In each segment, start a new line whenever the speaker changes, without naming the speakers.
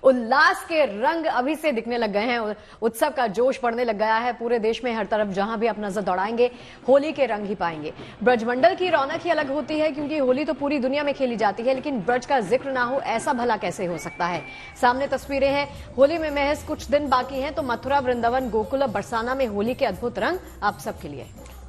उल्लास के रंग अभी से दिखने लग गए हैं। उत्सव का जोश बढ़ने लग गया है। पूरे देश में हर तरफ जहां भी आप नजर दौड़ाएंगे होली के रंग ही पाएंगे। ब्रजमंडल की रौनक ही अलग होती है, क्योंकि होली तो पूरी दुनिया में खेली जाती है, लेकिन ब्रज का जिक्र ना हो ऐसा भला कैसे हो सकता है। सामने तस्वीरें हैं। होली में महज कुछ दिन बाकी हैं, तो मथुरा, वृंदावन, गोकुल और बरसाना में होली के अद्भुत रंग आप सबके लिए।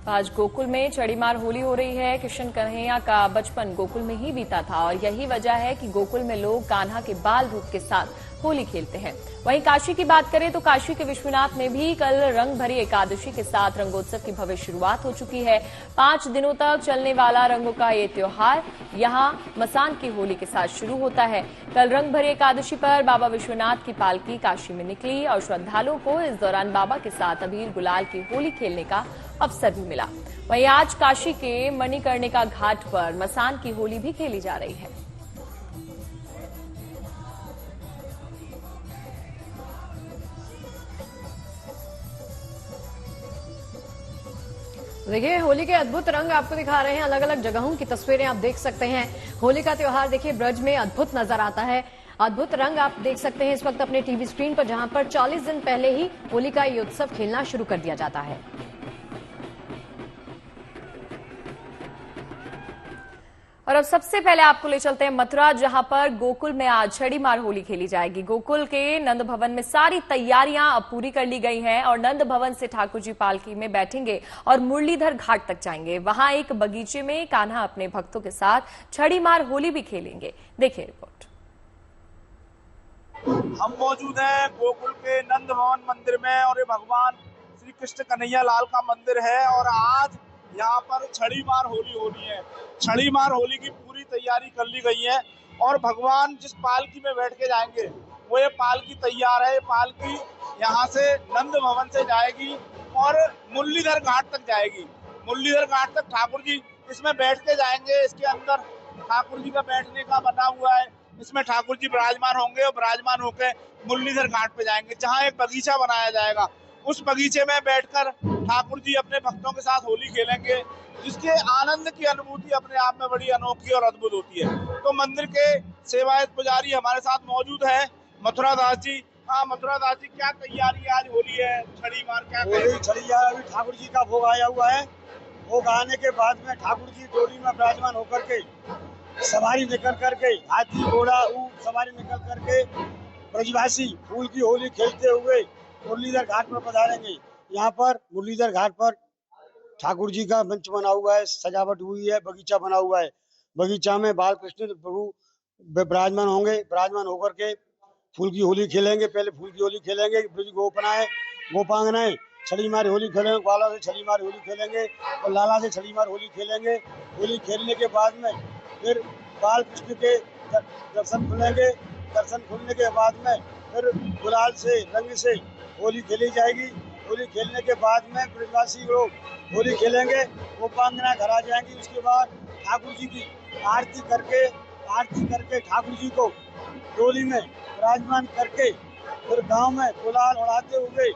आज गोकुल में चढ़ीमार होली हो रही है। कृष्ण कन्हैया का बचपन गोकुल में ही बीता था और यही वजह है कि गोकुल में लोग कान्हा के बाल रूप के साथ होली खेलते हैं। वहीं काशी की बात करें तो काशी के विश्वनाथ में भी कल रंग भरी एकादशी के साथ रंगोत्सव की भव्य शुरुआत हो चुकी है। 5 दिनों तक चलने वाला रंगों का ये त्योहार यहां मसान की होली के साथ शुरू होता है। कल रंग भरी एकादशी पर बाबा विश्वनाथ की पालकी काशी में निकली और श्रद्धालुओं को इस दौरान बाबा के साथ अबीर गुलाल की होली खेलने का अवसर भी मिला। वहीं आज काशी के मणिकर्णिका घाट पर मसान की होली भी खेली जा रही है।
देखिए, होली के अद्भुत रंग आपको दिखा रहे हैं। अलग अलग जगहों की तस्वीरें आप देख सकते हैं। होली का त्योहार देखिए ब्रज में अद्भुत नजर आता है। अद्भुत रंग आप देख सकते हैं इस वक्त अपने टीवी स्क्रीन पर, जहां पर 40 दिन पहले ही होली का ये उत्सव खेलना शुरू कर दिया जाता है।
और अब सबसे पहले आपको ले चलते हैं मथुरा, जहां पर गोकुल में आज छड़ीमार होली खेली जाएगी। गोकुल के नंद भवन में सारी तैयारियां अब पूरी कर ली गई हैं और नंद भवन से ठाकुर जी पालकी में बैठेंगे और मुरलीधर घाट तक जाएंगे। वहां एक बगीचे में कान्हा अपने भक्तों के साथ छड़ीमार होली भी खेलेंगे। देखिए रिपोर्ट।
हम मौजूद हैं गोकुल के नंद भवन मंदिर में और ये भगवान श्री कृष्ण कन्हैया लाल का मंदिर है और आज यहाँ पर छड़ीमार होली होनी है। छड़ीमार होली की पूरी तैयारी कर ली गई है और भगवान जिस पालकी में बैठ के जाएंगे वो ये पालकी तैयार है। ये पालकी यहाँ से नंद भवन से जाएगी और मुरलीधर घाट तक जाएगी। मुरलीधर घाट तक ठाकुर जी इसमें बैठ के जाएंगे। इसके अंदर ठाकुर जी का बैठने का बना हुआ है। इसमें ठाकुर जी विराजमान होंगे और विराजमान होकर मुरलीधर घाट पे जाएंगे, जहाँ एक बगीचा बनाया जाएगा। उस बगीचे में बैठकर ठाकुर जी अपने भक्तों के साथ होली खेलेंगे, जिसके आनंद की अनुभूति अपने आप में बड़ी अनोखी और अद्भुत होती है। तो मंदिर के सेवायत पुजारी हमारे साथ मौजूद है, मथुरा दास जी। हाँ मथुरा दास जी, क्या तैयारी है? आज होली है, छड़ीमार क्या
अभी ठाकुर जी का भोग आया हुआ है। भोग आने के बाद में ठाकुर जी डोली में विराजमान होकर के सवारी निकल करके, हाथी घोड़ा ऊंट सवारी निकल करके ब्रजवासी फूल की होली खेलते हुए मुरलीधर घाट पर पधारेंगे। यहाँ पर मुरलीधर घाट पर ठाकुर जी का मंच बना हुआ है, सजावट हुई है, बगीचा बना हुआ है। बगीचा में बाल कृष्ण प्रभु विराजमान होंगे। विराजमान होकर के फूल की होली खेलेंगे। पहले फूल की होली खेलेंगे, ब्रज गोपनाएं गोपांगनाएं छड़ीमार होली खेलेंगे। ग्वाला से छड़ीमार होली खेलेंगे और लाला से छड़ीमार होली खेलेंगे। होली खेलने के बाद में फिर बाल कृष्ण के दर्शन खुलेंगे। दर्शन खुलने के बाद में फिर गुलाल से रंग से होली खेली जाएगी। होली खेलने के बाद में ब्रजवासी लोग होली खेलेंगे, गोपांगना घर आ जाएंगी। उसके बाद ठाकुर जी की आरती करके ठाकुर जी को डोली में विराजमान करके फिर गांव में गुलाल उड़ाते हुए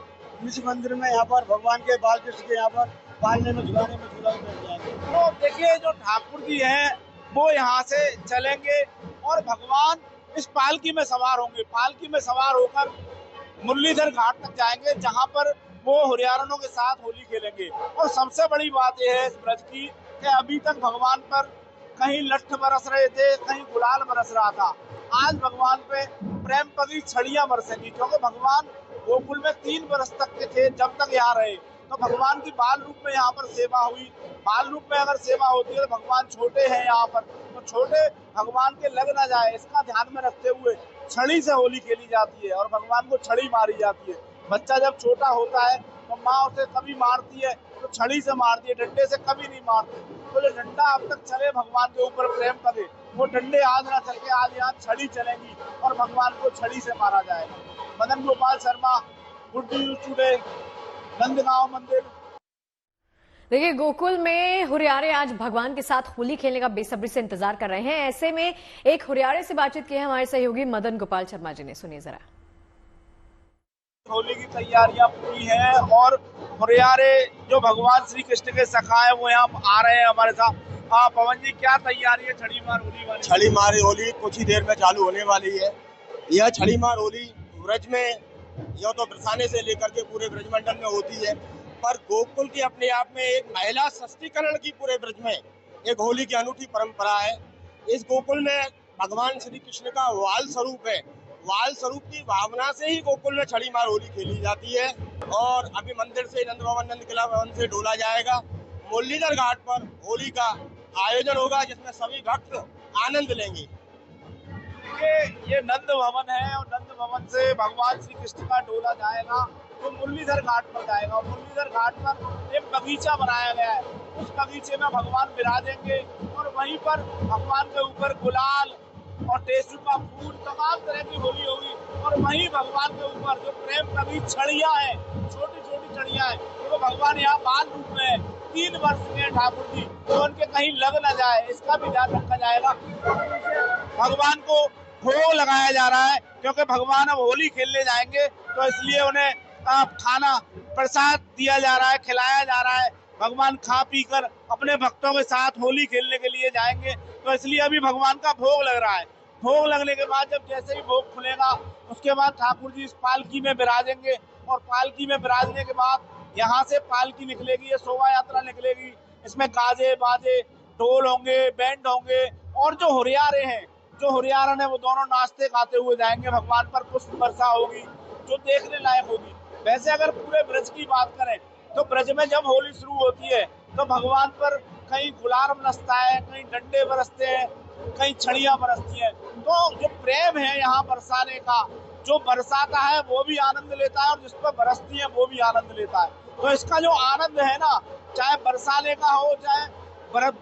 निज मंदिर में यहाँ पर भगवान के बाल कृष्ण के यहाँ पर पालने में झुलाने में झूला बैठ जाएंगे।
तो देखिए, जो ठाकुर जी हैं वो यहाँ से चलेंगे और भगवान इस पालकी में सवार होंगे। पालकी में सवार होकर मुरलीधर घाट तक जाएंगे, जहां पर वो हुरियारों के साथ होली खेलेंगे। और सबसे बड़ी बात यह है इस ब्रज की कि अभी तक भगवान पर कहीं लठ बरस रहे थे, कहीं गुलाल बरस रहा था। आज भगवान पे प्रेम पदी छड़ियां बरसेंगी, क्योंकि भगवान गोकुल में 3 वर्ष तक के थे जब तक यहाँ रहे। तो भगवान की बाल रूप में यहाँ पर सेवा हुई। बाल रूप में अगर सेवा होती है तो भगवान छोटे हैं यहाँ पर, तो छोटे भगवान के लग ना जाए, इसका ध्यान में रखते हुए छड़ी से होली खेली जाती है और भगवान को छड़ी मारी जाती है। बच्चा जब छोटा होता है तो माँ उसे कभी मारती है तो छड़ी से मारती है, डंडे से कभी नहीं मारती। तो जो डंडा अब तक चले भगवान के ऊपर प्रेम करे, वो डंडे आज ना चल के आज यहाँ छड़ी चलेंगी और भगवान को छड़ी से मारा जाएगा। Madan Gopal Sharma, good news today, Nandgaon मंदिर।
देखिए, गोकुल में हुरियारे आज भगवान के साथ होली खेलने का बेसब्री से इंतजार कर रहे हैं। ऐसे में एक हुरियारे से बातचीत की है हमारे सहयोगी मदन गोपाल शर्मा जी ने। सुनिए जरा।
होली की तैयारियां पूरी हैं और हुरियारे जो भगवान श्री कृष्ण के सखा है वो यहाँ आ रहे हैं हमारे साथ। पवन जी, क्या तैयारी है छड़ीमार होली वाली?
छड़ीमार होली कुछ ही देर में चालू होने वाली है। यह छड़ी मार होली ब्रज में यह तो बरसाने से लेकर के पूरे ब्रजमंडल में होती है, पर गोकुल की अपने आप में एक महिला सशक्तिकरण की पूरे ब्रज में एक होली की अनूठी परंपरा है। इस गोकुल में भगवान श्री कृष्ण का वाल स्वरूप है। वाल स्वरूप की भावना से ही गोकुल में छड़ी मार होली खेली जाती है। और अभी मंदिर से नंद भवन नंद किला भवन से डोला जाएगा। मुरलीधर घाट पर होली का आयोजन होगा जिसमें सभी भक्त आनंद लेंगे।
ये नंद भवन है और नंद भवन से भगवान श्री कृष्ण का डोला जाएगा तो मुरलीधर घाट पर जाएगा। मुरलीधर घाट पर एक बगीचा बनाया गया है, उस बगीचे में भगवान विराजेंगे और वहीं पर भगवान के ऊपर गुलाल और टेसू का फूल तमाम तरह की होली होगी। और वहीं भगवान के ऊपर जो प्रेम कभी छड़ियां हैं, छोटी छोटी छड़ियां हैं, तो भगवान यहाँ बाल रूप में है, 3 वर्ष के ठाकुर जी, तो उनके कहीं लग न जाए इसका भी ध्यान रखा जाएगा। भगवान को भोग लगाया जा रहा है क्योंकि भगवान अब होली खेलने जाएंगे तो इसलिए उन्हें खाना प्रसाद दिया जा रहा है, खिलाया जा रहा है। भगवान खा पी कर अपने भक्तों के साथ होली खेलने के लिए जाएंगे तो इसलिए अभी भगवान का भोग लग रहा है। भोग लगने के बाद जब जैसे ही भोग खुलेगा उसके बाद ठाकुर जी इस पालकी में विराजेंगे और पालकी में विराजने के बाद यहाँ से पालकी निकलेगी, ये शोभा यात्रा निकलेगी। इसमें गाजे बाजे ढोल होंगे, बैंड होंगे और जो हुरियारे हैं, जो हुरियारन है वो दोनों नाचते गाते हुए जाएंगे। भगवान पर पुष्प वर्षा होगी जो देखने लायक होगी। वैसे अगर पूरे ब्रज की बात करें तो ब्रज में जब होली शुरू होती है तो भगवान पर कहीं गुलाल बरसता है, कहीं डंडे बरसते हैं, कहीं छड़ियां बरसती हैं। तो जो प्रेम है यहाँ बरसाने का, जो बरसाता है वो भी आनंद लेता है और जिस पर बरसती है वो भी आनंद लेता है। तो इसका जो आनंद है ना, चाहे बरसाने का हो चाहे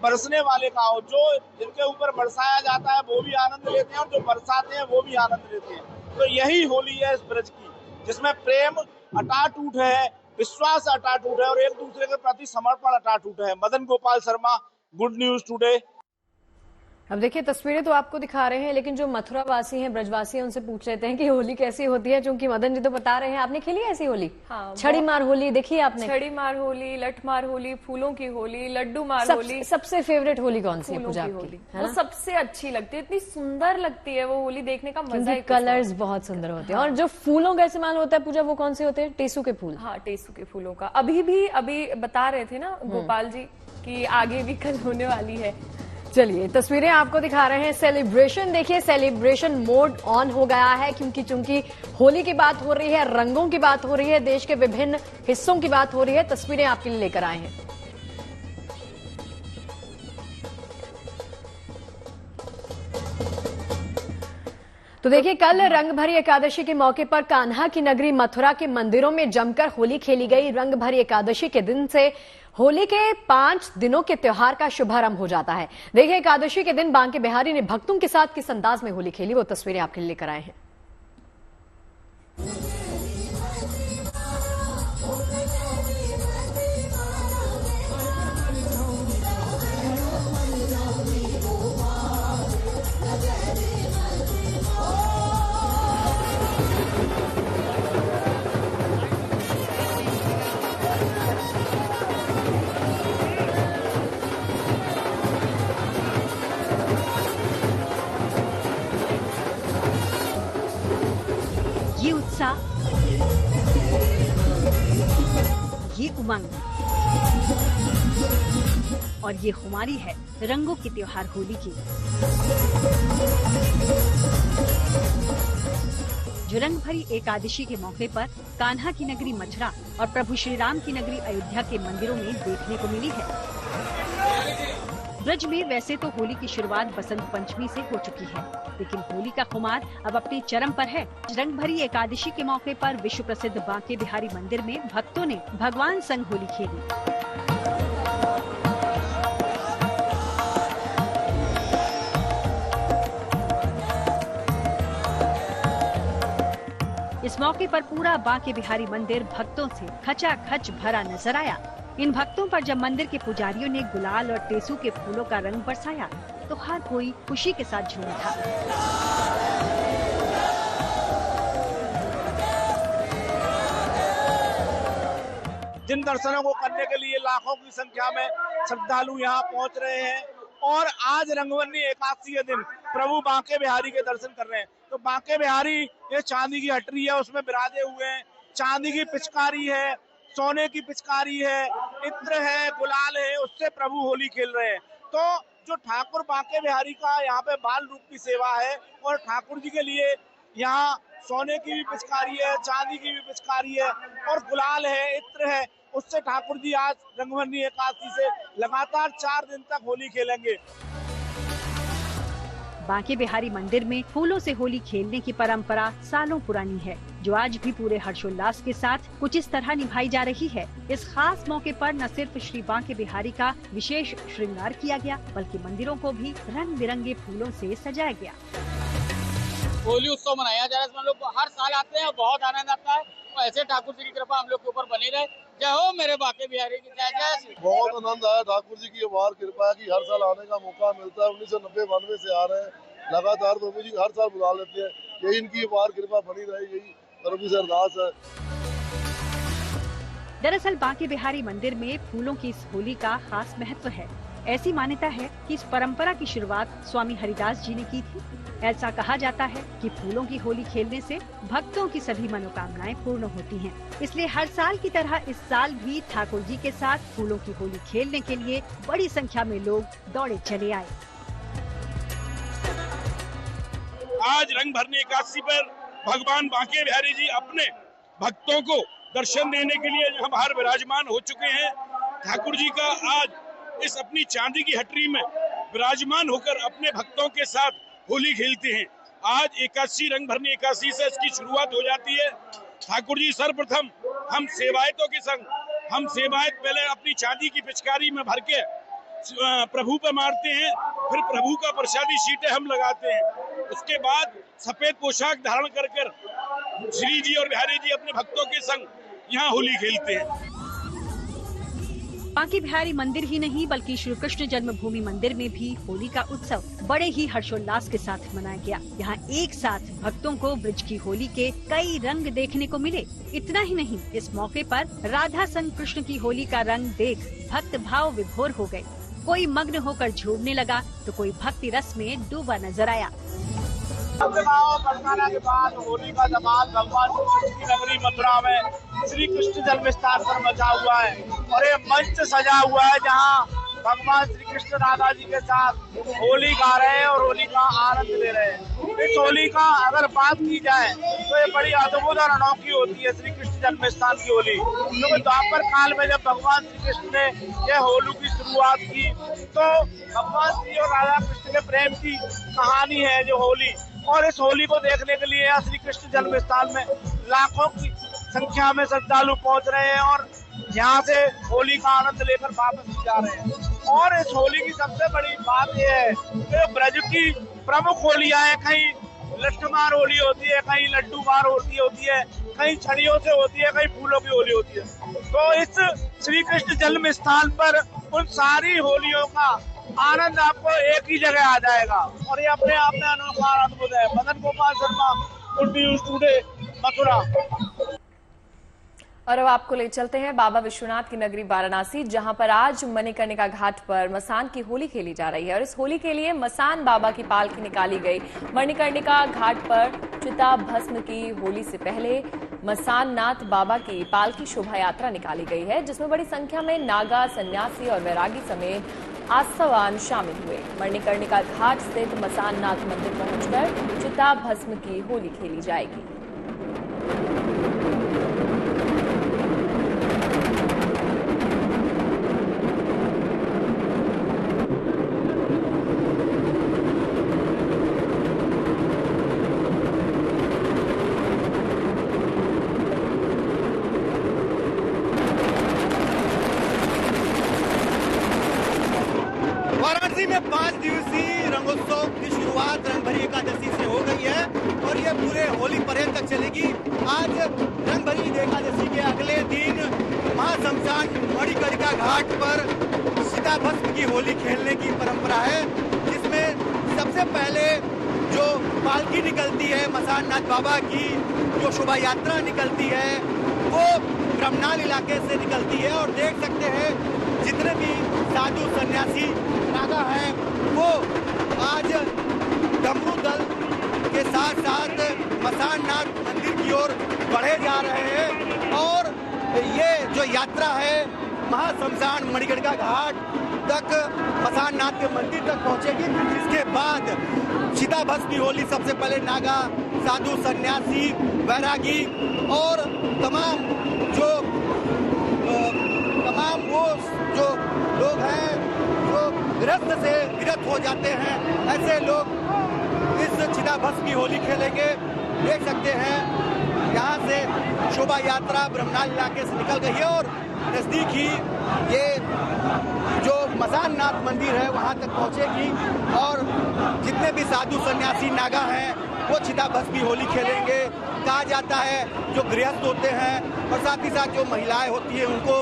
बरसने वाले का हो, जो जिनके ऊपर बरसाया जाता है वो भी आनंद लेते हैं और जो बरसाते हैं वो भी आनंद लेते हैं। तो यही होली है इस ब्रज की, जिसमें प्रेम अटाटूट है, विश्वास अटाटूट है और एक दूसरे के प्रति समर्पण अटाटूट है। Madan Gopal Sharma, good news today.
अब देखिए तस्वीरें तो आपको दिखा रहे हैं, लेकिन जो मथुरा वासी हैं, ब्रजवासी हैं, उनसे पूछ लेते हैं कि होली कैसी होती है, क्योंकि मदन जी तो बता रहे हैं आपने खेली ऐसी होली।
हाँ,
छड़ी मार होली देखी आपने?
छड़ी मार होली, लठ मार होली, फूलों की होली, लड्डू मार होली।
सबसे फेवरेट होली कौन सी है पूजा
की
आपकी?
होली वो सबसे अच्छी लगती है, इतनी सुंदर लगती है वो होली, देखने का मजा ही
कलर्स बहुत सुंदर होते हैं। और जो फूलों का इस्तेमाल होता है पूजा, वो कौन से होते हैं? टेसू के फूल।
हाँ, टेसू के फूलों का। अभी बता रहे थे ना गोपाल जी की आगे भी कल होने वाली है।
चलिए तस्वीरें आपको दिखा रहे हैं। सेलिब्रेशन देखिए, सेलिब्रेशन मोड ऑन हो गया है क्योंकि चूंकि होली की बात हो रही है, रंगों की बात हो रही है, देश के विभिन्न हिस्सों की बात हो रही है। तस्वीरें आपके लिए लेकर आए हैं। तो देखिए, कल रंग भरी एकादशी के मौके पर कान्हा की नगरी मथुरा के मंदिरों में जमकर होली खेली गई। रंग भरी एकादशी के दिन से होली के 5 दिनों के त्योहार का शुभारंभ हो जाता है। देखिए, एकादशी के दिन बांके बिहारी ने भक्तों के साथ किस अंदाज में होली खेली, वो तस्वीरें आपके लिए लेकर आए हैं।
ये उत्साह, ये उमंग और ये खुमारी है रंगों के त्योहार होली की। जो रंग भरी एकादशी के मौके पर कान्हा की नगरी मथुरा और प्रभु श्री राम की नगरी अयोध्या के मंदिरों में देखने को मिली है। ब्रज में वैसे तो होली की शुरुआत बसंत पंचमी से हो चुकी है, लेकिन होली का खुमार अब अपने चरम पर है। रंग भरी एकादशी के मौके पर विश्व प्रसिद्ध बांके बिहारी मंदिर में भक्तों ने भगवान संग होली खेली। इस मौके पर पूरा बांके बिहारी मंदिर भक्तों से खचाखच भरा नजर आया। इन भक्तों पर जब मंदिर के पुजारियों ने गुलाल और टेसू के फूलों का रंग बरसाया तो हर कोई खुशी के साथ झूम उठा।
जिन दर्शनों को करने के लिए लाखों की संख्या में श्रद्धालु यहाँ पहुँच रहे हैं और आज रंगभरी एकादशी के दिन प्रभु बांके बिहारी के दर्शन कर रहे हैं। तो बांके बिहारी ये चांदी की हटरी है, उसमें विराजे हुए हैं, चांदी की पिचकारी है, सोने की पिचकारी है, इत्र है, गुलाल है, उससे प्रभु होली खेल रहे हैं। तो जो ठाकुर बांके बिहारी का यहाँ पे बाल रूप की सेवा है और ठाकुर जी के लिए यहाँ सोने की भी पिचकारी है, चांदी की भी पिचकारी है और गुलाल है, इत्र है, उससे ठाकुर जी आज रंगभरनी एकादशी से लगातार 4 दिन तक होली खेलेंगे।
बांके बिहारी मंदिर में फूलों से होली खेलने की परंपरा सालों पुरानी है, जो आज भी पूरे हर्षोल्लास के साथ कुछ इस तरह निभाई जा रही है। इस खास मौके पर न सिर्फ श्री बांके बिहारी का विशेष श्रृंगार किया गया, बल्कि मंदिरों को भी रंग बिरंगे फूलों से सजाया गया।
होली उत्सव मनाया जा रहा है, इसमें हम लोग हर साल आते हैं और बहुत आनंद आता है। और ऐसे ठाकुर जी की कृपा हम लोग के ऊपर बनी रहे। जय हो मेरे बांके बिहारी की जय जय।
बहुत आनंद आया, ठाकुर जी की अपार कृपा है कि हर साल आने का मौका मिलता है। 1990-92 से आ रहे हैं, लगातार प्रभु जी हर साल बुला लेते हैं। यही इनकी अपार कृपा बनी रहे, यही प्रभु से अरदास है।
दरअसल बांके बिहारी मंदिर में फूलों की इस होली का खास महत्व है। ऐसी मान्यता है कि इस परंपरा की शुरुआत स्वामी हरिदास जी ने की थी। ऐसा कहा जाता है कि फूलों की होली खेलने से भक्तों की सभी मनोकामनाएं पूर्ण होती हैं। इसलिए हर साल की तरह इस साल भी ठाकुर जी के साथ फूलों की होली खेलने के लिए बड़ी संख्या में लोग दौड़े चले आए।
आज रंग भरने एकादशी पर भगवान बांके बिहारी जी अपने भक्तों को दर्शन देने के लिए यहाँ बाहर विराजमान हो चुके हैं। ठाकुर जी का आज इस अपनी चांदी की हटरी में विराजमान होकर अपने भक्तों के साथ होली खेलते हैं। आज एकादशी रंग भरनी एकादशी से इसकी शुरुआत हो जाती है। ठाकुर जी सर्वप्रथम हम सेवायतों के संग हम सेवायत पहले अपनी चांदी की पिचकारी में भर के प्रभु पे मारते हैं, फिर प्रभु का प्रसादी सीटे हम लगाते हैं। उसके बाद सफेद पोशाक धारण कर श्री जी और बिहारी जी अपने भक्तों के संग यहाँ होली खेलते हैं।
बांके बिहारी मंदिर ही नहीं बल्कि श्री कृष्ण जन्मभूमि मंदिर में भी होली का उत्सव बड़े ही हर्षोल्लास के साथ मनाया गया। यहाँ एक साथ भक्तों को ब्रज की होली के कई रंग देखने को मिले। इतना ही नहीं, इस मौके पर राधा संग कृष्ण की होली का रंग देख भक्त भाव विभोर हो गए। कोई मग्न होकर झूमने लगा तो कोई भक्ति रस में डूबा नजर आया।
बरसाना के बाद होली का धमाल भगवान श्री कृष्ण की नगरी मथुरा में श्री कृष्ण जन्म स्थान पर मचा हुआ है और ये मंच सजा हुआ है जहाँ भगवान श्री कृष्ण राधा जी के साथ होली गा रहे हैं और होली का आनंद ले रहे हैं। इस होली का अगर बात की जाए तो ये बड़ी अद्भुत और अनोखी होती है श्री कृष्ण जन्म स्थान की होली। क्योंकि द्वापर काल में जब भगवान श्री कृष्ण ने यह होली की शुरुआत की तो भगवान श्री और राधा कृष्ण के प्रेम की कहानी है जो होली। और इस होली को देखने के लिए यहाँ श्री कृष्ण जन्म स्थान में लाखों की संख्या में श्रद्धालु पहुंच रहे हैं और यहाँ से होली का आनंद लेकर वापस भी जा रहे हैं। और इस होली की सबसे बड़ी बात यह है कि ब्रज की प्रमुख होलियां हैं, कहीं लट्ठमार होली होती है, कहीं लड्डू मार होती है, कहीं छड़ियों से होती है, कहीं फूलों की होली होती है। तो इस श्री कृष्ण जन्म स्थान पर उन सारी होलियों का आनंद आपको एक ही जगह आ जाएगा और ये अपने आप में अनोखा अद्भुत है। Madan Gopal Sharma, good news today, Mathura.
और अब आपको ले चलते हैं बाबा विश्वनाथ की नगरी वाराणसी, जहां पर आज मणिकर्णिका घाट पर मसान की होली खेली जा रही है। और इस होली के लिए मसान बाबा की पालकी निकाली गई। मणिकर्णिका घाट पर चिता भस्म की होली से पहले मसान नाथ बाबा की पालकी शोभा यात्रा निकाली गई है, जिसमें बड़ी संख्या में नागा, सन्यासी और वैरागी समेत आस्थावान शामिल हुए। मणिकर्णिका घाट स्थित मसान नाथ मंदिर पहुंचकर चिता भस्म की होली खेली जाएगी।
वाराणसी में 5 दिवसीय रंगोत्सव की शुरुआत रंगभरी एकादशी से हो गई है और ये पूरे होली पर्यंत तक चलेगी। आज रंगभरी एकादशी के अगले दिन महाशमशान मणिकर्णिका घाट पर चिता भस्म की होली खेलने की परंपरा है, जिसमें सबसे पहले जो पालकी निकलती है मसान नाथ बाबा की, जो शोभा यात्रा निकलती है वो ब्रह्मनाल इलाके से निकलती है। और देख सकते हैं जितने भी साधु सन्यासी नागा हैं वो आज
के साथ साथ मसाननाथ मंदिर की ओर बढ़े जा रहे हैं और ये जो यात्रा है महाश्मशान मणिकर्णिका घाट तक मसाननाथ के मंदिर तक पहुंचेगी, जिसके बाद चिताभस्म की होली सबसे पहले नागा, साधु, सन्यासी, वैरागी और तमाम वो जो लोग हैं जो गृहस्थ से विरत हो जाते हैं, ऐसे लोग इस चिताभस्म की होली खेलेंगे। देख सकते हैं यहाँ से शोभा यात्रा ब्रह्मनाल इलाके से निकल गई है और नजदीक ही ये जो मसाननाथ मंदिर है वहां तक पहुंचेगी और जितने भी साधु सन्यासी नागा हैं वो चिताभस्म की होली खेलेंगे। कहा जाता है जो गृहस्थ होते हैं और साथ ही साथ जो महिलाएं होती है उनको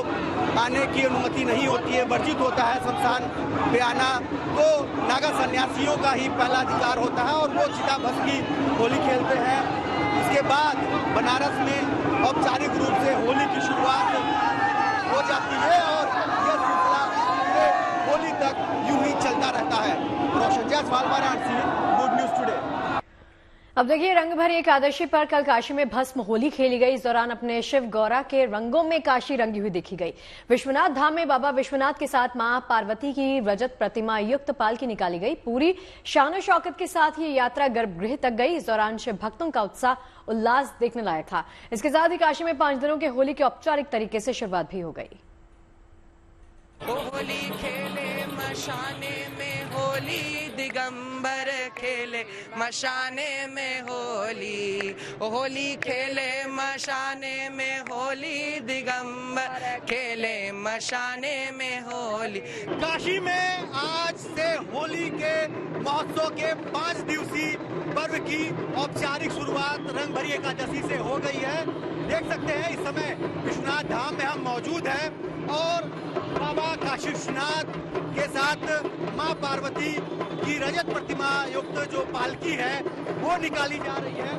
आने की अनुमति नहीं होती है, वर्जित होता है शमशान पे आना, तो नागा सन्यासियों का ही पहला अधिकार होता है और वो चिताभस्म की होली खेलते हैं। इसके बाद बनारस में औपचारिक रूप से होली की शुरुआत हो जाती है और यह सिलसिला पूरे होली तक यूं ही चलता रहता है। Roshan Jaiswal, Varanasi, good news today.
अब देखिए, रंग भरी एकादशी पर कल काशी में भस्म होली खेली गई। इस दौरान अपने शिव गौरा के रंगों में काशी रंगी हुई देखी गई। विश्वनाथ धाम में बाबा विश्वनाथ के साथ मां पार्वती की रजत प्रतिमा युक्त पालकी निकाली गई। पूरी शान शौकत के साथ ये यात्रा गर्भगृह तक गई। इस दौरान शिव भक्तों का उत्साह उल्लास देखने लायक था। इसके साथ ही काशी में 5 दिनों के होली की औपचारिक तरीके से शुरुआत भी हो गई।
होली खेले मशाने में होली, दिगंबर खेले मशाने में होली। होली खेले मशाने में होली, दिगंबर खेले मशाने में होली।
काशी में आज से होली के महोत्सव के 5 दिवसीय पर्व की औपचारिक शुरुआत रंग भरी एकादशी से हो गई है। देख सकते हैं इस समय विश्वनाथ धाम में हम मौजूद हैं और बाबा काशी विश्वनाथ के साथ मां पार्वती की रजत प्रतिमा युक्त जो पालकी है वो निकाली जा रही है।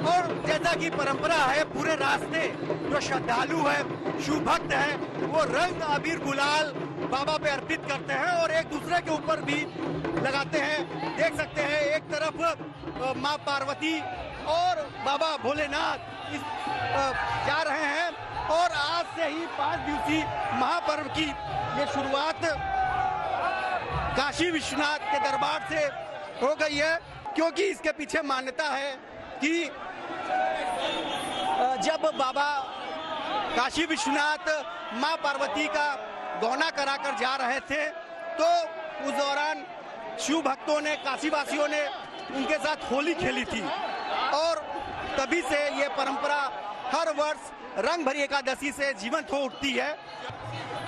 और जैसा कि परंपरा है, पूरे रास्ते जो श्रद्धालु है, शिव भक्त है, वो रंग अबीर गुलाल बाबा पे अर्पित करते हैं और एक दूसरे के ऊपर भी लगाते हैं। देख सकते हैं एक तरफ मां पार्वती और बाबा भोलेनाथ जा रहे हैं और आज से ही 5 दिवसीय महापर्व की ये शुरुआत काशी विश्वनाथ के दरबार से हो गई है, क्योंकि इसके पीछे मान्यता है कि जब बाबा काशी विश्वनाथ मां पार्वती का गौना कराकर जा रहे थे तो उस दौरान शिव भक्तों ने, काशी वासियों ने उनके साथ होली खेली थी और तभी से ये परंपरा हर वर्ष रंग भरी एकादशी से जीवंत हो उठती है।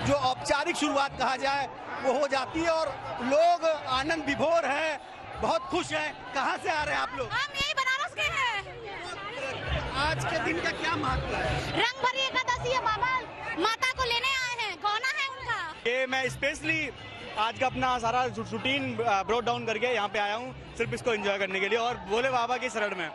जो औपचारिक शुरुआत कहा जाए वो हो जाती है और लोग आनंद विभोर हैं, बहुत खुश हैं। कहाँ से आ रहे हैं आप लोग?
हम यही बनारस के हैं।
आज के दिन का क्या महत्व है?
रंग भरी एकादशी है, बाबा माता को लेने आए हैं, गौना है उनका।
ये मैं स्पेशली आज का अपना सारा रूटीन ब्रोड डाउन करके यहाँ पे आया हूँ, सिर्फ इसको एंजॉय करने के लिए और भोले बाबा के शरण में।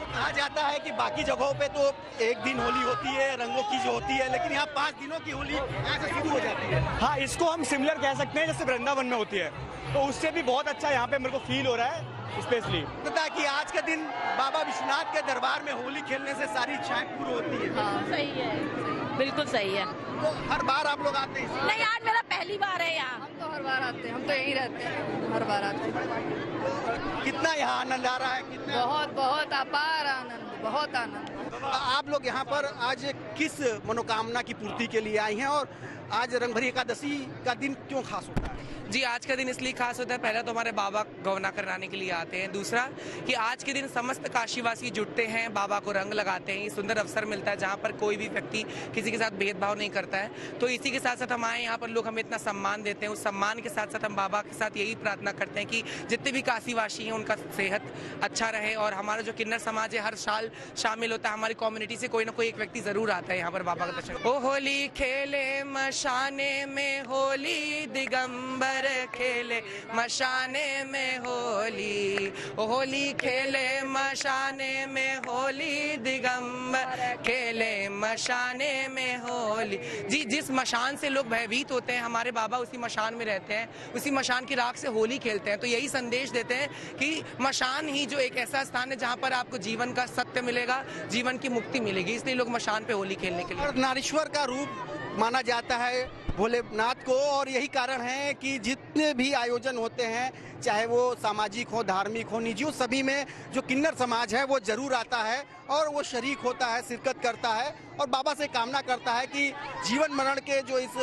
कहा जाता है कि बाकी जगहों पे तो एक दिन होली होती है, रंगों की जो होती है, लेकिन यहाँ 5 दिनों की होली ऐसे शुरू हो जाती है।
हाँ, इसको हम सिमिलर कह सकते हैं जैसे वृंदावन में होती है, तो उससे भी बहुत अच्छा यहाँ पे मेरे को फील हो रहा है स्पेशली।
पता है कि आज के दिन बाबा विश्वनाथ के दरबार में होली खेलने से सारी इच्छाएं पूरी होती है।
हाँ, सही है, बिल्कुल सही है।
तो हर बार आप लोग आते हैं?
नहीं, आज मेरा पहली बार है यहाँ।
हम तो हर बार आते हैं, हम तो यहीं रहते हैं, हर बार आते हैं।
कितना यहाँ आनंद आ रहा है? कितना?
बहुत बहुत अपार आनंद, बहुत आनंद।
आप लोग यहाँ पर आज किस मनोकामना की पूर्ति के लिए आई हैं और आज रंग भरी एकादशी का दिन क्यों खास होता है?
जी, आज का दिन इसलिए खास होता है, पहला तो हमारे बाबा गौना कराने के लिए आते हैं, दूसरा कि आज के दिन समस्त काशीवासी जुटते हैं, बाबा को रंग लगाते हैं। ये सुंदर अवसर मिलता है जहाँ पर कोई भी व्यक्ति किसी के साथ भेदभाव नहीं करता है। तो इसी के साथ साथ हम आए यहाँ पर, लोग हमें इतना सम्मान देते हैं, उस सम्मान के साथ साथ हम बाबा के साथ यही प्रार्थना करते हैं कि जितने भी काशीवासी हैं उनका सेहत अच्छा रहे। और हमारा जो किन्नर समाज है हर साल शामिल होता है, हमारी कम्युनिटी से कोई ना कोई एक व्यक्ति जरूर आता है यहाँ पर बाबा का दर्शन। ओ होली खेले मशाने में होली, दिगंबर खेले मशाने में होली, होली खेले मशाने में होली, दिगंबर खेले मशाने में होली। जी, जिस मशान से लोग भयभीत होते हैं, हमारे बाबा उसी मशान में रहते हैं, उसी मशान की राख से होली खेलते हैं। तो यही संदेश देते हैं कि मशान ही जो एक ऐसा स्थान है जहाँ पर आपको जीवन का सत्य मिलेगा, जीवन की मुक्ति मिलेगी, इसलिए लोग मशान पे होली खेलने के लिए।
नारीश्वर का रूप माना जाता है भोलेनाथ को, और यही कारण है कि जितने भी आयोजन होते हैं, चाहे वो सामाजिक हो, धार्मिक हो, निजी हो, सभी में जो किन्नर समाज है वो जरूर आता है और वो शरीक होता है, शिरकत करता है और बाबा से कामना करता है कि जीवन मरण के जो इस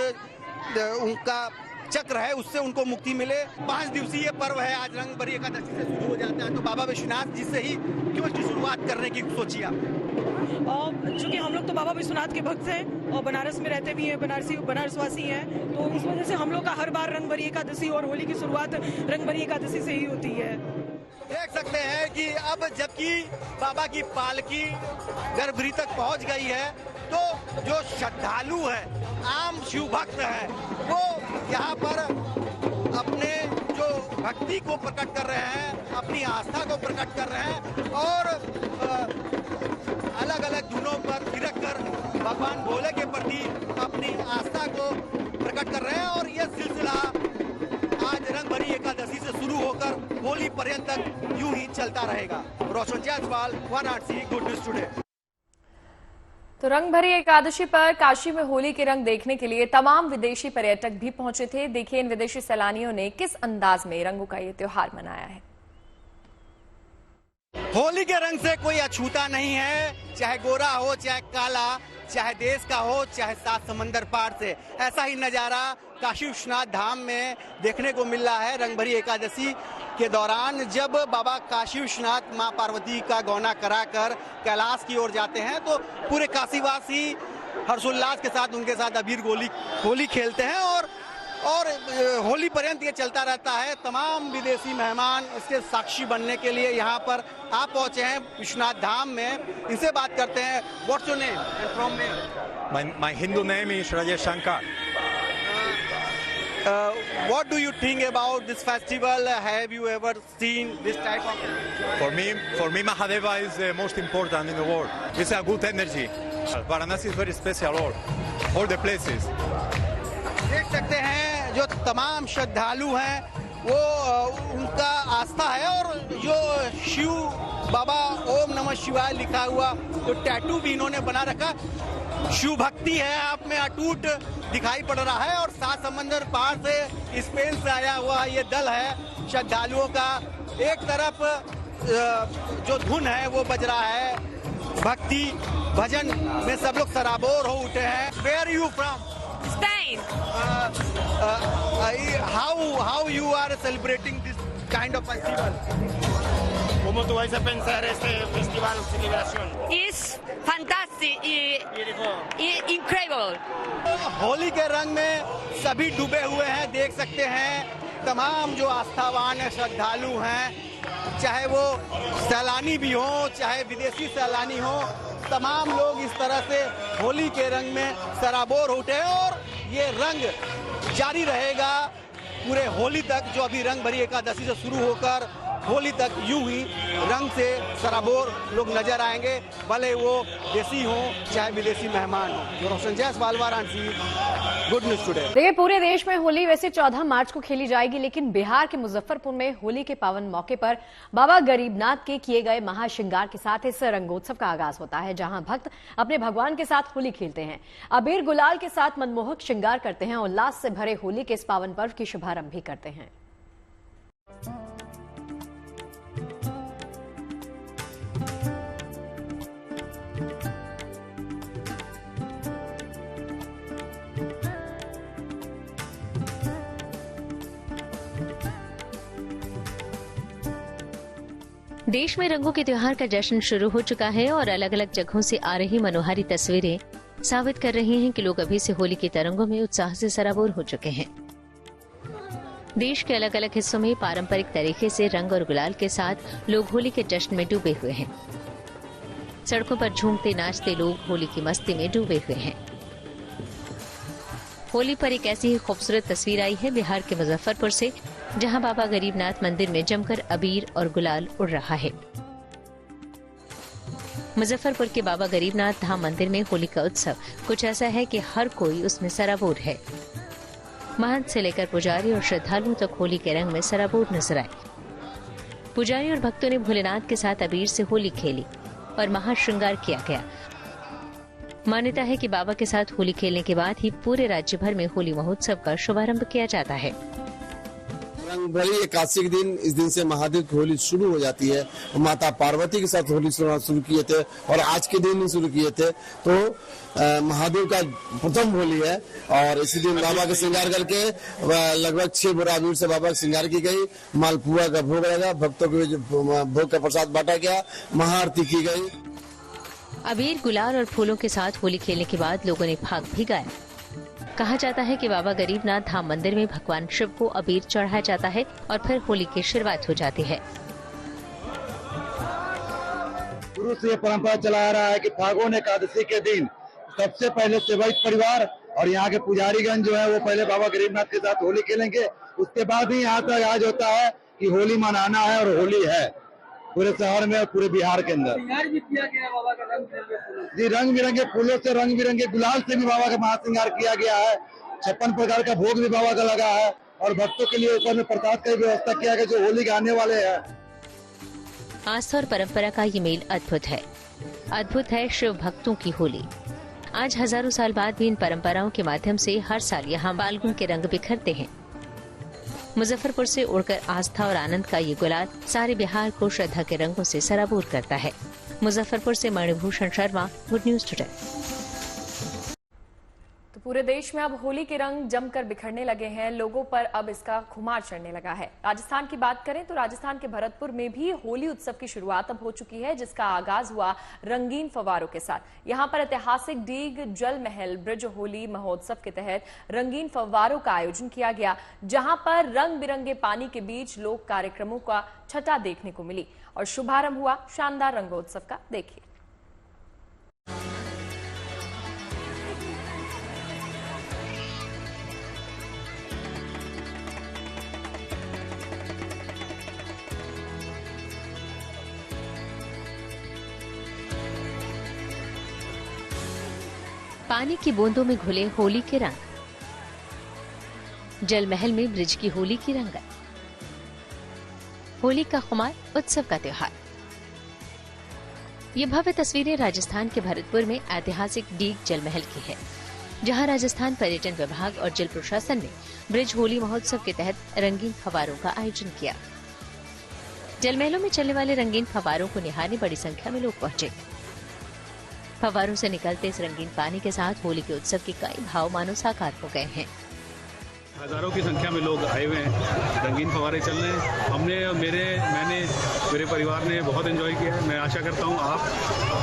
उनका चक्र है उससे उनको मुक्ति मिले। 5 दिवसीय पर्व है, आज रंगभरी एकादशी से शुरू हो जाता है। तो बाबा विश्वनाथ जी से ही क्यों इसकी शुरुआत करने की सोची आप?
चूँकि हम लोग तो बाबा विश्वनाथ के भक्त हैं और बनारस में रहते भी हैं, बनारसवासी हैं, तो इस वजह से हम लोग का हर बार रंगभरी एकादशी और होली की शुरुआत रंगभरी एकादशी से ही होती है।
देख सकते हैं कि अब जबकि बाबा की पालकी गर्भगृह तक पहुंच गई है, तो जो श्रद्धालु है, आम शिव भक्त है, वो यहाँ पर अपने जो भक्ति को प्रकट कर रहे हैं, अपनी आस्था को प्रकट कर रहे हैं और अलग अलग धुनों पर थिरक कर भगवान भोले के प्रति अपनी आस्था को प्रकट कर रहे हैं। और यह सिलसिला आज रंगभरी एकादशी से शुरू होकर होली पर्यंत तक यूं ही चलता रहेगा। Roshan Jaiswal, Varanasi, good news today.
तो रंगभरी एकादशी पर काशी में होली के रंग देखने के लिए तमाम विदेशी पर्यटक भी पहुंचे थे। देखिए इन विदेशी सैलानियों ने किस अंदाज में रंगों का ये त्योहार मनाया है।
होली के रंग से कोई अछूता नहीं है, चाहे गोरा हो, चाहे काला, चाहे देश का हो, चाहे 7 समंदर पार से। ऐसा ही नजारा काशी विश्वनाथ धाम में देखने को मिल रहा है रंगभरी एकादशी के दौरान, जब बाबा काशी विश्वनाथ मां पार्वती का गौना कराकर कैलाश की ओर जाते हैं तो पूरे काशीवासी हर्षोल्लास के साथ उनके साथ अबीर होली खेलते हैं और होली पर्यंत ये चलता रहता है। तमाम विदेशी मेहमान इसके साक्षी बनने के लिए यहाँ पर आप पहुंचे हैं विश्वनाथ धाम में। इनसे बात करते हैं। What's your name and from where?
My Hindu name is Rajesh Shankar.
What do you think about this festival? Have you ever seen this type of?
For me, Mahadeva is the most important in the world. It's a good energy. Varanasi is very special. All the places.
देख सकते हैं जो तमाम श्रद्धालु हैं वो उनका आस्था है और जो शिव बाबा ओम नमः शिवाय लिखा हुआ जो टैटू भी इन्होंने बना रखा, शिव भक्ति है आप में अटूट दिखाई पड़ रहा है। और 7 समंदर पार से स्पेन से आया हुआ ये दल है श्रद्धालुओं का। एक तरफ जो धुन है वो बज रहा है, भक्ति भजन में सब लोग सराबोर हो उठे हैं। Where you from?
Spain.
How you are celebrating this kind of festival?
¿Cómo tú vas a pensar este festival de celebración?
It's fantastic y incredible.
Holi के रंग में सभी डूबे हुए हैं। देख सकते हैं तमाम जो आस्थावान है, श्रद्धालु हैं, चाहे वो सैलानी भी हो, चाहे विदेशी सैलानी हो, तमाम लोग इस तरह से होली के रंग में सराबोर उठे हैं और ये रंग जारी रहेगा पूरे होली तक, जो अभी रंगभरी एकादशी से शुरू होकर होली तक यूं ही रंग से सराबोर लोग नजर आएंगे, भले वो देसी हो चाहे विदेशी मेहमान हो। Roshan Jaiswal, Varanasi, good news today.
देखिए पूरे देश में होली वैसे 14 मार्च को खेली जाएगी, लेकिन बिहार के मुजफ्फरपुर में होली के पावन मौके पर बाबा गरीबनाथ के किए गए महाश्रृंगार के साथ इस रंगोत्सव का आगाज होता है, जहां भक्त अपने भगवान के साथ होली खेलते हैं, अबीर गुलाल के साथ मनमोहक श्रृंगार करते हैं, उल्लास से भरे होली के इस पावन पर्व की शुभारंभ भी करते हैं।
देश में रंगों के त्योहार का जश्न शुरू हो चुका है और अलग अलग जगहों से आ रही मनोहारी तस्वीरें साबित कर रही हैं कि लोग अभी से होली के तरंगों में उत्साह से सराबोर हो चुके हैं। देश के अलग अलग हिस्सों में पारंपरिक तरीके से रंग और गुलाल के साथ लोग होली के जश्न में डूबे हुए हैं। सड़कों पर झूमते नाचते लोग होली की मस्ती में डूबे हुए हैं। होली पर एक ऐसी ही खूबसूरत तस्वीर आई है बिहार के मुजफ्फरपुर से, जहां बाबा गरीबनाथ मंदिर में जमकर अबीर और गुलाल उड़ रहा है। मुजफ्फरपुर के बाबा गरीबनाथ धाम मंदिर में होली का उत्सव कुछ ऐसा है कि हर कोई उसमें सराबोर है। महंत से लेकर पुजारी और श्रद्धालुओं तक होली के रंग में सराबोर नजर आए। पुजारी और भक्तों ने भोलेनाथ के साथ अबीर से होली खेली और महाश्रृंगार किया गया। मान्यता है कि बाबा के साथ होली खेलने के बाद ही पूरे राज्य भर में होली महोत्सव का शुभारंभ किया जाता है।
रंग भरी एकादशी के दिन, इस दिन से महादेव की होली शुरू हो जाती है। माता पार्वती के साथ होली शुरू किए थे और आज के दिन शुरू किए थे, तो महादेव का प्रथम होली है और इसी दिन बाबा का श्रृंगार करके लगभग 6 बोरा अबीर से बाबा की श्रृंगार की गई। मालपुआ का भोग लगा, भक्तों को भोग का प्रसाद बांटा गया, महाआरती की गई।
अबीर, गुलाल और फूलों के साथ होली खेलने के बाद लोगों ने फाग भी गाया। कहा जाता है कि बाबा गरीबनाथ धाम मंदिर में भगवान शिव को अबीर चढ़ाया जाता है और फिर होली की शुरुआत हो जाती है।
शुरू से ये परंपरा चला आ रहा है कि फागुन एकादशी के दिन सबसे पहले सेवक परिवार और यहाँ के पुजारीगण जो है वो पहले बाबा गरीबनाथ के साथ होली खेलेंगे। उसके बाद ही यहाँ तक आज होता है कि होली मनाना है और होली है पूरे शहर में और पूरे बिहार के अंदर। भी किया गया बाबा का रंग बिरंगे फूलों से, रंग बिरंगे गुलाल से भी बाबा का महाश्रृंगार किया गया है। 56 प्रकार का भोग भी बाबा का लगा है और भक्तों के लिए ऊपर में प्रसाद की व्यवस्था किया गया जो होली के आने वाले हैं।
आस्था और परंपरा का ये मेल अद्भुत है। अद्भुत है शिव भक्तों की होली। आज हजारों साल बाद भी इन परंपराओं के माध्यम से हर साल यहाँ फाल्गुन के रंग बिखरते हैं। मुजफ्फरपुर से उड़कर आस्था और आनंद का ये गुलाल सारे बिहार को श्रद्धा के रंगों से सराबोर करता है। मुजफ्फरपुर से Manibhushan Sharma, good news today.
तो पूरे देश में अब होली के रंग जमकर बिखरने लगे हैं, लोगों पर अब इसका खुमार चढ़ने लगा है। राजस्थान की बात करें तो राजस्थान के भरतपुर में भी होली उत्सव की शुरुआत अब हो चुकी है, जिसका आगाज हुआ रंगीन फव्वारों के साथ। यहां पर ऐतिहासिक डीग जल महल ब्रिज होली महोत्सव के तहत रंगीन फव्वारों का आयोजन किया गया, जहां पर रंग बिरंगे पानी के बीच लोक कार्यक्रमों का छटा देखने को मिली और शुभारंभ हुआ शानदार रंगोत्सव का। देखिए।
पानी की बूंदों में घुले होली के रंग, जल महल में ब्रिज की होली की रंगत, होली का खुमार, उत्सव का त्योहार। ये भव्य तस्वीरें राजस्थान के भरतपुर में ऐतिहासिक डीग जल महल की है, जहां राजस्थान पर्यटन विभाग और जल प्रशासन ने ब्रिज होली महोत्सव के तहत रंगीन फव्वारों का आयोजन किया। जल महलों में चलने वाले रंगीन फव्वारों को निहारने बड़ी संख्या में लोग पहुंचे। फव्वारों से निकलते इस रंगीन पानी के साथ होली के उत्सव के कई भाव मानो साकार हो गए हैं।
हजारों की संख्या में लोग आए हुए हैं, रंगीन फव्वारे चल रहे हैं। हमने मेरे परिवार ने बहुत एंजॉय किया है। मैं आशा करता हूं आप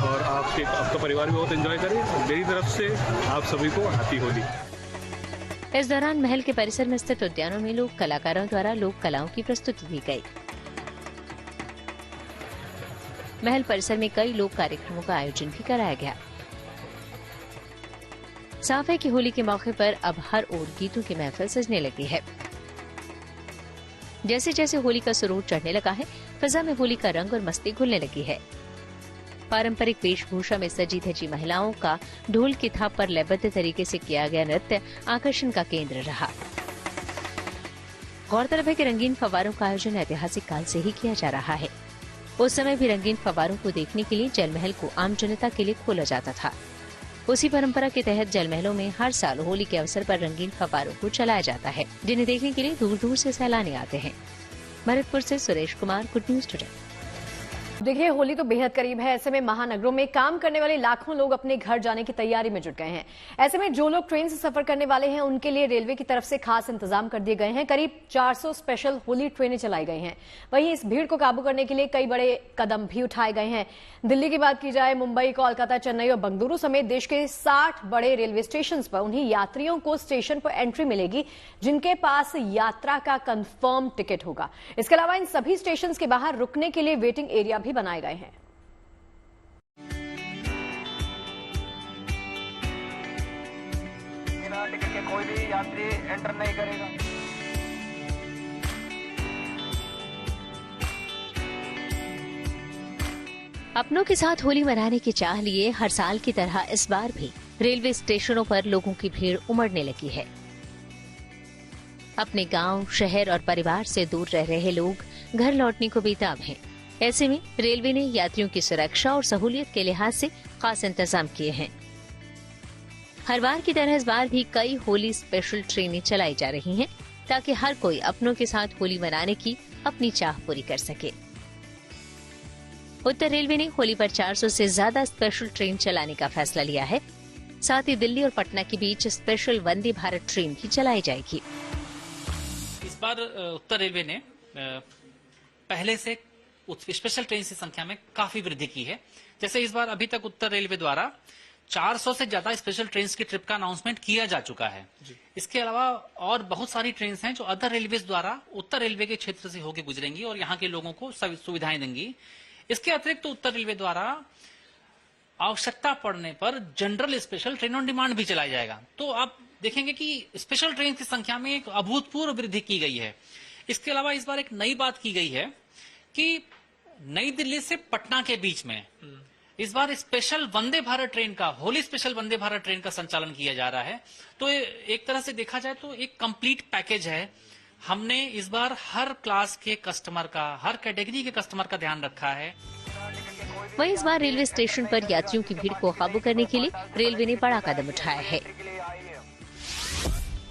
और आपका परिवार भी बहुत एंजॉय करे। मेरी तरफ से आप सभी को हैप्पी होली।
इस दौरान महल के परिसर में स्थित उद्यानों में लोक कलाकारों द्वारा लोक कलाओं की प्रस्तुति दी गई। महल परिसर में कई लोक कार्यक्रमों का आयोजन भी कराया गया। साफ है कि होली के मौके पर अब हर ओर गीतों की महफिल सजने लगी है। जैसे जैसे होली का सुरूर चढ़ने लगा है, फिजा में होली का रंग और मस्ती घुलने लगी है। पारंपरिक वेशभूषा में सजी धजी महिलाओं का ढोल की थाप पर लयबद्ध तरीके से किया गया नृत्य आकर्षण का केंद्र रहा। गौरतलब है कि रंगीन फव्वारों का आयोजन ऐतिहासिक काल से ही किया जा रहा है। उस समय भी रंगीन फव्वारों को देखने के लिए जल महल को आम जनता के लिए खोला जाता था। उसी परंपरा के तहत जल महलों में हर साल होली के अवसर पर रंगीन फव्वारों को चलाया जाता है, जिन्हें देखने के लिए दूर दूर से सैलानी आते हैं। भरतपुर से Suresh Kumar, good news today.
देखिए, होली तो बेहद करीब है। ऐसे में महानगरों में काम करने वाले लाखों लोग अपने घर जाने की तैयारी में जुट गए हैं। ऐसे में जो लोग ट्रेन से सफर करने वाले हैं, उनके लिए रेलवे की तरफ से खास इंतजाम कर दिए गए हैं। करीब 400 स्पेशल होली ट्रेनें चलाई गई हैं। वहीं इस भीड़ को काबू करने के लिए कई बड़े कदम भी उठाए गए हैं। दिल्ली की बात की जाए, मुंबई, कोलकाता, चेन्नई और बेंगलुरु समेत देश के 60 बड़े रेलवे स्टेशन पर उन्हीं यात्रियों को स्टेशन पर एंट्री मिलेगी जिनके पास यात्रा का कंफर्म टिकट होगा। इसके अलावा इन सभी स्टेशन के बाहर रुकने के लिए वेटिंग एरिया भी बनाए गए हैं।
टिकट के कोई भी यात्री एंटर नहीं करेगा।
अपनों के साथ होली मनाने की चाह लिए हर साल की तरह इस बार भी रेलवे स्टेशनों पर लोगों की भीड़ उमड़ने लगी है। अपने गांव, शहर और परिवार से दूर रह रहे लोग घर लौटने को बेताब हैं। ऐसे में रेलवे ने यात्रियों की सुरक्षा और सहूलियत के लिहाज से खास इंतजाम किए हैं। हर बार की तरह इस बार भी कई होली स्पेशल ट्रेनें चलाई जा रही हैं, ताकि हर कोई अपनों के साथ होली मनाने की अपनी चाह पूरी कर सके। उत्तर रेलवे ने होली पर 400 से ज्यादा स्पेशल ट्रेन चलाने का फैसला लिया है। साथ ही दिल्ली और पटना के बीच स्पेशल वंदे भारत ट्रेन भी चलाई जाएगी।
इस बार उत्तर रेलवे ने पहले से स्पेशल ट्रेन की संख्या में काफी वृद्धि की है। जैसे इस बार अभी तक उत्तर रेलवे द्वारा 400 से ज्यादा स्पेशल ट्रेन की ट्रिप का अनाउंसमेंट किया जा चुका है। इसके अलावा और बहुत सारी ट्रेन हैं जो अदर रेलवे द्वारा उत्तर रेलवे के क्षेत्र से होकर गुजरेंगी और यहाँ के लोगों को सुविधाएं देंगी। इसके अतिरिक्त उत्तर रेलवे द्वारा आवश्यकता पड़ने पर general special train on demand भी चलाया जाएगा। तो आप देखेंगे कि स्पेशल ट्रेन की संख्या में एक अभूतपूर्व वृद्धि की गई है। इसके अलावा इस बार एक नई बात की गई है कि नई दिल्ली से पटना के बीच में इस बार स्पेशल वंदे भारत ट्रेन का, होली स्पेशल वंदे भारत ट्रेन का संचालन किया जा रहा है। तो एक तरह से देखा जाए तो एक कंप्लीट पैकेज है। हमने इस बार हर क्लास के कस्टमर का, हर कैटेगरी के कस्टमर का ध्यान रखा है।
वहीं इस बार रेलवे स्टेशन पर यात्रियों की भीड़ को काबू करने के लिए रेलवे ने बड़ा कदम उठाया है।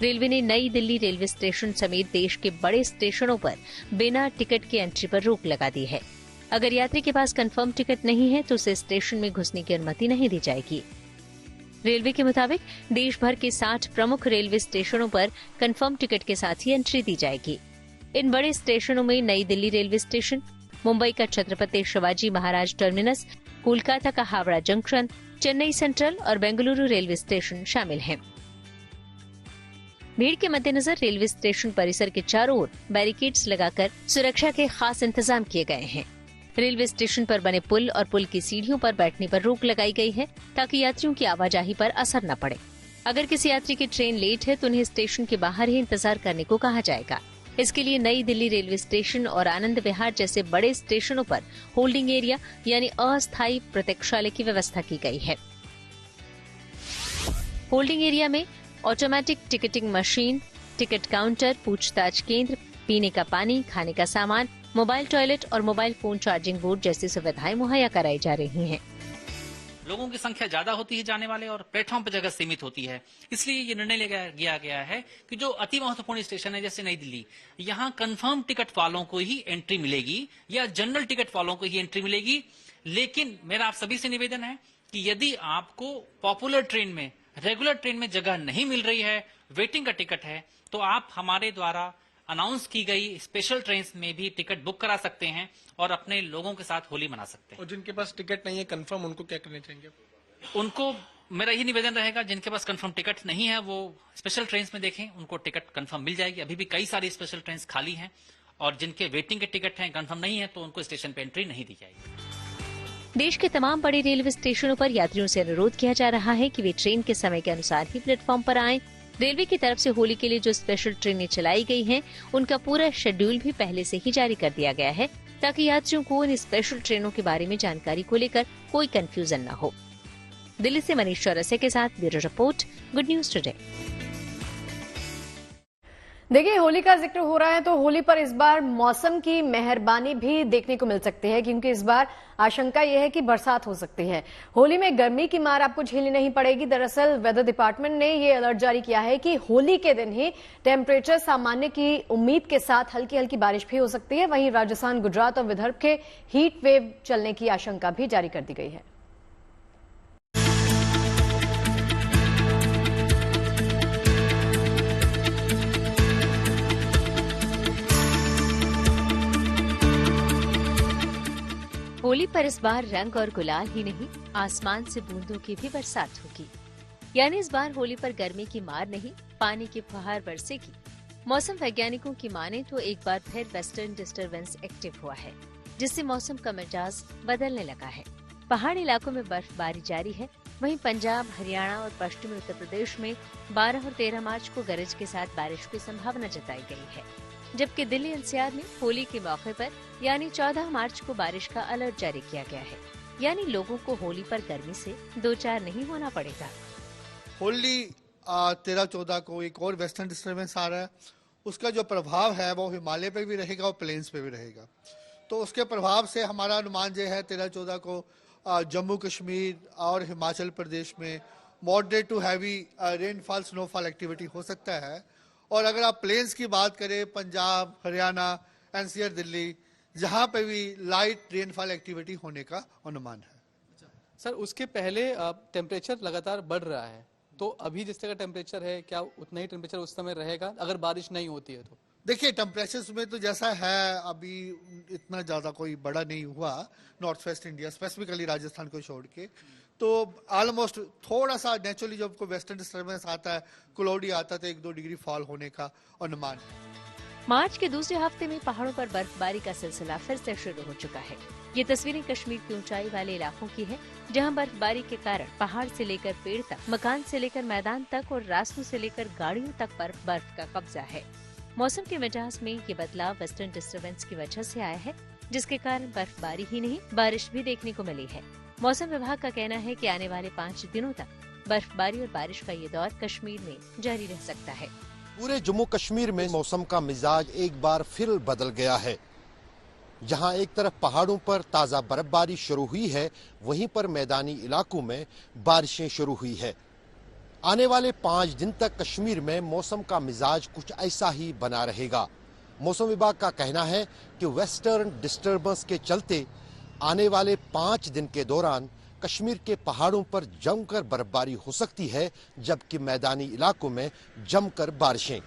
रेलवे ने नई दिल्ली रेलवे स्टेशन समेत देश के बड़े स्टेशनों पर बिना टिकट के एंट्री पर रोक लगा दी है। अगर यात्री के पास कंफर्म टिकट नहीं है तो उसे स्टेशन में घुसने की अनुमति नहीं दी जाएगी। रेलवे के मुताबिक देश भर के 60 प्रमुख रेलवे स्टेशनों पर कंफर्म टिकट के साथ ही एंट्री दी जाएगी। इन बड़े स्टेशनों में नई दिल्ली रेलवे स्टेशन, मुंबई का छत्रपति शिवाजी महाराज टर्मिनस, कोलकाता का हावड़ा जंक्शन, चेन्नई सेंट्रल और बेंगलुरु रेलवे स्टेशन शामिल हैं। भीड़ के मद्देनजर रेलवे स्टेशन परिसर के चारों ओर बैरिकेड्स लगाकर सुरक्षा के खास इंतजाम किए गए हैं। रेलवे स्टेशन पर बने पुल और पुल की सीढ़ियों पर बैठने पर रोक लगाई गई है, ताकि यात्रियों की आवाजाही पर असर न पड़े। अगर किसी यात्री की ट्रेन लेट है तो उन्हें स्टेशन के बाहर ही इंतजार करने को कहा जाएगा। इसके लिए नई दिल्ली रेलवे स्टेशन और आनंद विहार जैसे बड़े स्टेशनों पर होल्डिंग एरिया यानी अस्थायी प्रतीक्षालय की व्यवस्था की गई है। होल्डिंग एरिया में automatic ticketing machine, ticket counter, पूछताछ केंद्र, पीने का पानी, खाने का सामान, मोबाइल टॉयलेट और मोबाइल फोन चार्जिंग बोर्ड जैसी सुविधाएं मुहैया कराई जा रही हैं।
लोगों की संख्या ज्यादा होती है जाने वाले और प्लेटफॉर्म पर जगह सीमित होती है, इसलिए ये निर्णय लिया गया है कि जो अति महत्वपूर्ण स्टेशन है जैसे नई दिल्ली, यहाँ कंफर्म टिकट वालों को ही एंट्री मिलेगी या जनरल टिकट वालों को ही एंट्री मिलेगी। लेकिन मेरा आप सभी से निवेदन है कि यदि आपको पॉपुलर ट्रेन में, रेगुलर ट्रेन में जगह नहीं मिल रही है, वेटिंग का टिकट है, तो आप हमारे द्वारा अनाउंस की गई स्पेशल ट्रेन में भी टिकट बुक करा सकते हैं और अपने लोगों के साथ होली मना सकते हैं।
और जिनके पास टिकट नहीं है कंफर्म, उनको क्या करना चाहिए?
उनको मेरा यही निवेदन रहेगा, जिनके पास कंफर्म टिकट नहीं है वो स्पेशल ट्रेन में देखें, उनको टिकट कंफर्म मिल जाएगी। अभी भी कई सारी स्पेशल ट्रेन खाली हैं और जिनके वेटिंग के टिकट हैं, कंफर्म नहीं है, तो उनको स्टेशन पे एंट्री नहीं दी जाएगी।
देश के तमाम बड़े रेलवे स्टेशनों पर यात्रियों से अनुरोध किया जा रहा है कि वे ट्रेन के समय के अनुसार ही प्लेटफॉर्म पर आएं। रेलवे की तरफ से होली के लिए जो स्पेशल ट्रेनें चलाई गई हैं, उनका पूरा शेड्यूल भी पहले से ही जारी कर दिया गया है, ताकि यात्रियों को इन स्पेशल ट्रेनों के बारे में जानकारी को लेकर कोई कंफ्यूजन न हो। दिल्ली से मनीष चौरसिया के साथ bureau report, good news today.
देखिए, होली का जिक्र हो रहा है तो होली पर इस बार मौसम की मेहरबानी भी देखने को मिल सकती है, क्योंकि इस बार आशंका यह है कि बरसात हो सकती है। होली में गर्मी की मार आपको झेलनी नहीं पड़ेगी। दरअसल वेदर डिपार्टमेंट ने यह अलर्ट जारी किया है कि होली के दिन ही टेम्परेचर सामान्य की उम्मीद के साथ हल्की हल्की बारिश भी हो सकती है। वहीं राजस्थान, गुजरात और विदर्भ के हीट वेव चलने की आशंका भी जारी कर दी गई है।
होली पर इस बार रंग और गुलाल ही नहीं, आसमान से बूंदों की भी बरसात होगी। यानी इस बार होली पर गर्मी की मार नहीं, पानी की फुहार बरसेगी। मौसम वैज्ञानिकों की माने तो एक बार फिर वेस्टर्न डिस्टर्बेंस एक्टिव हुआ है, जिससे मौसम का मिजाज बदलने लगा है। पहाड़ी इलाकों में बर्फबारी जारी है, वहीं पंजाब, हरियाणा और पश्चिमी उत्तर प्रदेश में 12 और 13 मार्च को गरज के साथ बारिश की संभावना जताई गई है, जबकि दिल्ली एनसीआर में होली के मौके पर यानी 14 मार्च को बारिश का अलर्ट जारी किया गया है। यानी लोगों को होली पर गर्मी से दो चार नहीं होना पड़ेगा।
होली 13-14 को एक और वेस्टर्न डिस्टर्बेंस आ रहा है, उसका जो प्रभाव है वो हिमालय पे भी रहेगा और प्लेन्स पे भी रहेगा। तो उसके प्रभाव से हमारा अनुमान जो है 13-14 को जम्मू कश्मीर और हिमाचल प्रदेश में moderate to heavy rainfall snowfall activity हो सकता है। और अगर आप प्लेन्स की बात करें, पंजाब, हरियाणा, एनसीआर, दिल्ली, जहां पे भी लाइट रेनफॉल एक्टिविटी होने का अनुमान है।
सर, उसके पहले टेम्परेचर लगातार बढ़ रहा है, तो अभी जिस तरह का टेम्परेचर है, क्या उतना ही टेम्परेचर उस समय रहेगा अगर बारिश नहीं होती है तो?
देखिए, टेम्परेचर्स में तो जैसा है अभी इतना ज़्यादा कोई बड़ा नहीं हुआ north west India, specifically Rajasthan को छोड़ के। तो ऑलमोस्ट थोड़ा सा नेचुरली जब कोई वेस्टर्न डिस्टर्बेंस आता है, क्लाउडी आता है, तो 1-2 डिग्री फॉल होने का अनुमान है।
मार्च के दूसरे हफ्ते में पहाड़ों पर बर्फबारी का सिलसिला फिर से शुरू हो चुका है। ये तस्वीरें कश्मीर के ऊंचाई वाले इलाकों की है, जहां बर्फबारी के कारण पहाड़ से लेकर पेड़ तक, मकान से लेकर मैदान तक और रास्तों से लेकर गाड़ियों तक पर बर्फ का कब्जा है। मौसम के मिजाज में ये बदलाव वेस्टर्न डिस्टर्बेंस की वजह से आया है, जिसके कारण बर्फबारी ही नहीं बारिश भी देखने को मिली है। मौसम विभाग का कहना है कि आने वाले 5 दिनों तक बर्फबारी और बारिश का ये दौर कश्मीर में जारी रह सकता है।
पूरे जम्मू कश्मीर में मौसम का मिजाज एक बार फिर बदल गया है। जहां एक तरफ पहाड़ों पर ताजा बर्फबारी शुरू हुई है, वहीं पर मैदानी इलाकों में बारिशें शुरू हुई है। आने वाले 5 दिन तक कश्मीर में मौसम का मिजाज कुछ ऐसा ही बना रहेगा। मौसम विभाग का कहना है कि वेस्टर्न डिस्टर्बेंस के चलते आने वाले 5 दिन के दौरान कश्मीर के पहाड़ों पर जमकर बर्फबारी हो सकती है, जबकि मैदानी इलाकों में जमकर बारिशें।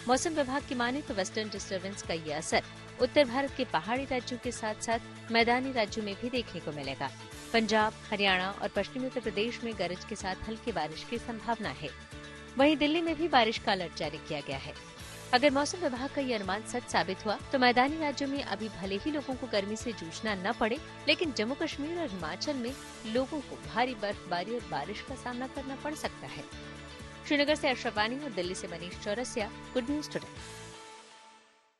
मौसम विभाग की माने तो वेस्टर्न डिस्टर्बेंस का ये असर उत्तर भारत के पहाड़ी राज्यों के साथ साथ मैदानी राज्यों में भी देखने को मिलेगा। पंजाब, हरियाणा और पश्चिमी उत्तर प्रदेश में गरज के साथ हल्की बारिश की संभावना है। वहीं दिल्ली में भी बारिश का अलर्ट जारी किया गया है। अगर मौसम विभाग का ये अनुमान सच साबित हुआ तो मैदानी राज्यों में अभी भले ही लोगों को गर्मी से जूझना न पड़े, लेकिन जम्मू कश्मीर और हिमाचल में लोगों को भारी बर्फबारी और बारिश का सामना करना पड़ सकता है। श्रीनगर से अशरफ वानी और दिल्ली से Manish Chaurasia, good news today.